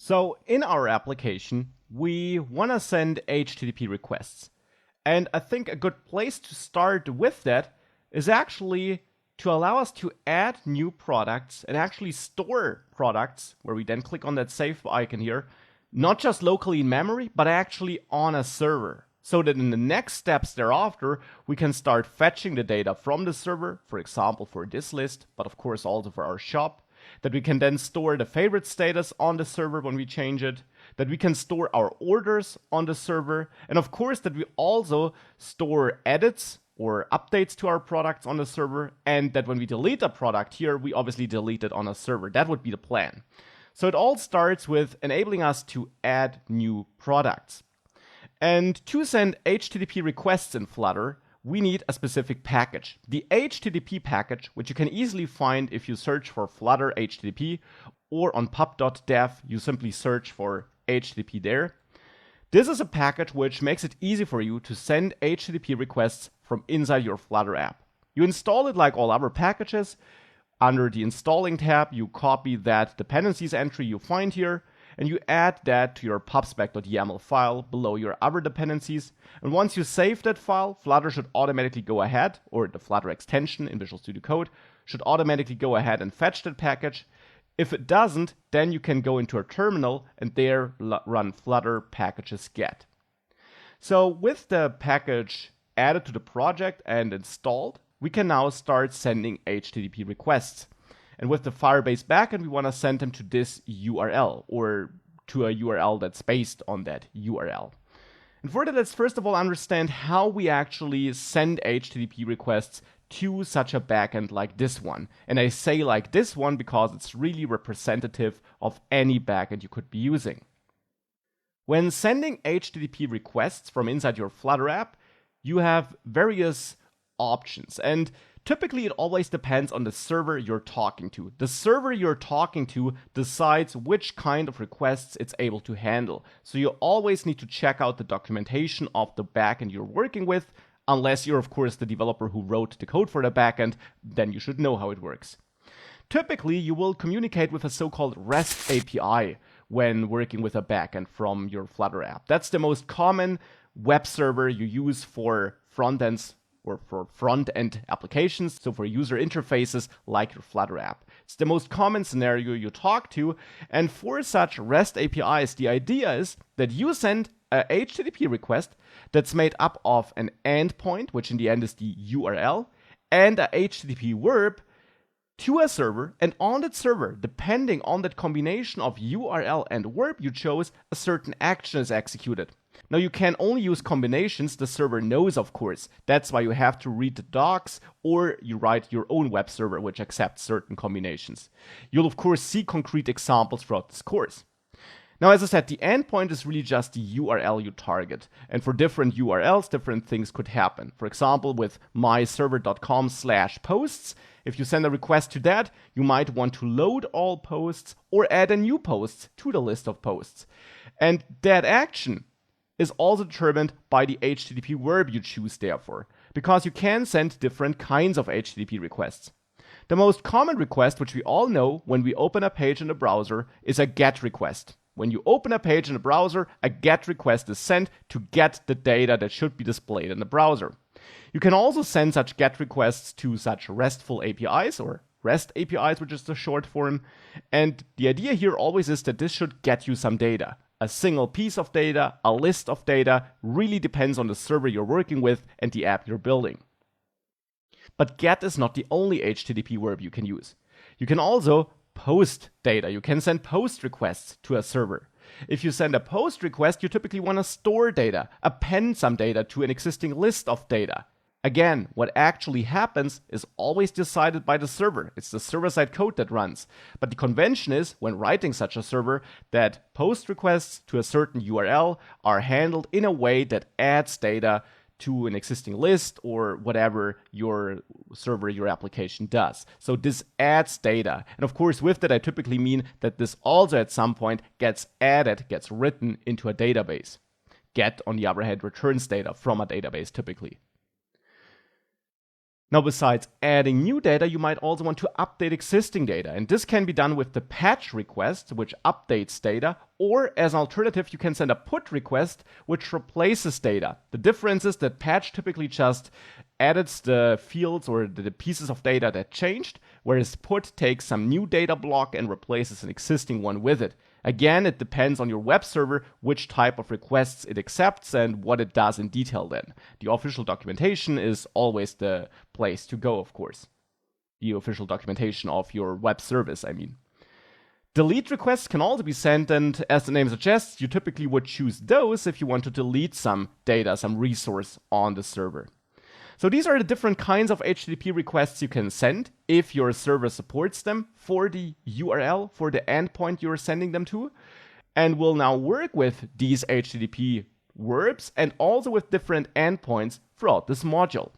So in our application, we want to send HTTP requests. And I think a good place to start with that is actually to allow us to add new products and actually store products, where we then click on that save icon here, not just locally in memory, but actually on a server. So that in the next steps thereafter, we can start fetching the data from the server, for example, for this list, but of course also for our shop, that we can then store the favorite status on the server when we change it, that we can store our orders on the server, and of course that we also store edits or updates to our products on the server, and that when we delete a product here, we obviously delete it on a server. That would be the plan. So it all starts with enabling us to add new products. And to send HTTP requests in Flutter, we need a specific package. The HTTP package, which you can easily find if you search for Flutter HTTP, or on pub.dev, you simply search for HTTP there. This is a package which makes it easy for you to send HTTP requests from inside your Flutter app. You install it like all other packages. Under the installing tab, you copy that dependencies entry you find here, and you add that to your pubspec.yaml file below your other dependencies. And once you save that file, Flutter should automatically go ahead, or the Flutter extension in Visual Studio Code should automatically go ahead and fetch that package. If it doesn't, then you can go into a terminal and there run flutter packages get. So with the package added to the project and installed, we can now start sending HTTP requests. And with the Firebase backend, we want to send them to this URL, or to a URL that's based on that URL. And for that, let's first of all understand how we actually send HTTP requests to such a backend like this one. And I say like this one because it's really representative of any backend you could be using. When sending HTTP requests from inside your Flutter app, you have various options. And typically, it always depends on the server you're talking to. The server you're talking to decides which kind of requests it's able to handle. So you always need to check out the documentation of the backend you're working with. Unless you're, of course, the developer who wrote the code for the backend, then you should know how it works. Typically, you will communicate with a so-called REST API when working with a backend from your Flutter app. That's the most common web server you use for front ends or for front-end applications, so for user interfaces like your Flutter app. It's the most common scenario you talk to, and for such REST APIs, the idea is that you send a HTTP request that's made up of an endpoint, which in the end is the URL, and a HTTP verb to a server, and on that server, depending on that combination of URL and verb you chose, a certain action is executed. Now you can only use combinations the server knows, of course. That's why you have to read the docs, or you write your own web server which accepts certain combinations. You'll of course see concrete examples throughout this course. Now, as I said, the endpoint is really just the URL you target. And for different URLs, different things could happen. For example, with myserver.com/posts, if you send a request to that, you might want to load all posts or add a new post to the list of posts. And that action is also determined by the HTTP verb you choose, therefore, because you can send different kinds of HTTP requests. The most common request, which we all know when we open a page in the browser, is a GET request. When you open a page in the browser, a GET request is sent to get the data that should be displayed in the browser. You can also send such GET requests to such RESTful APIs, or REST APIs, which is the short form. And the idea here always is that this should get you some data. A single piece of data, a list of data, really depends on the server you're working with and the app you're building. But GET is not the only HTTP verb you can use. You can also post data. You can send post requests to a server. If you send a post request, you typically want to store data, append some data to an existing list of data. Again, what actually happens is always decided by the server. It's the server-side code that runs. But the convention is, when writing such a server, that post requests to a certain URL are handled in a way that adds data to an existing list or whatever your server, your application does. So this adds data. And of course, with that, I typically mean that this also at some point gets added, gets written into a database. GET, on the other hand, returns data from a database typically. Now, besides adding new data, you might also want to update existing data. And this can be done with the patch request, which updates data, or as an alternative, you can send a put request, which replaces data. The difference is that patch typically just edits the fields or the pieces of data that changed, whereas put takes some new data block and replaces an existing one with it. Again, it depends on your web server which type of requests it accepts and what it does in detail then. The official documentation is always the place to go, of course. The official documentation of your web service, I mean. Delete requests can also be sent, and as the name suggests, you typically would choose those if you want to delete some data, some resource on the server. So these are the different kinds of HTTP requests you can send if your server supports them for the URL, for the endpoint you're sending them to. And we'll now work with these HTTP verbs and also with different endpoints throughout this module.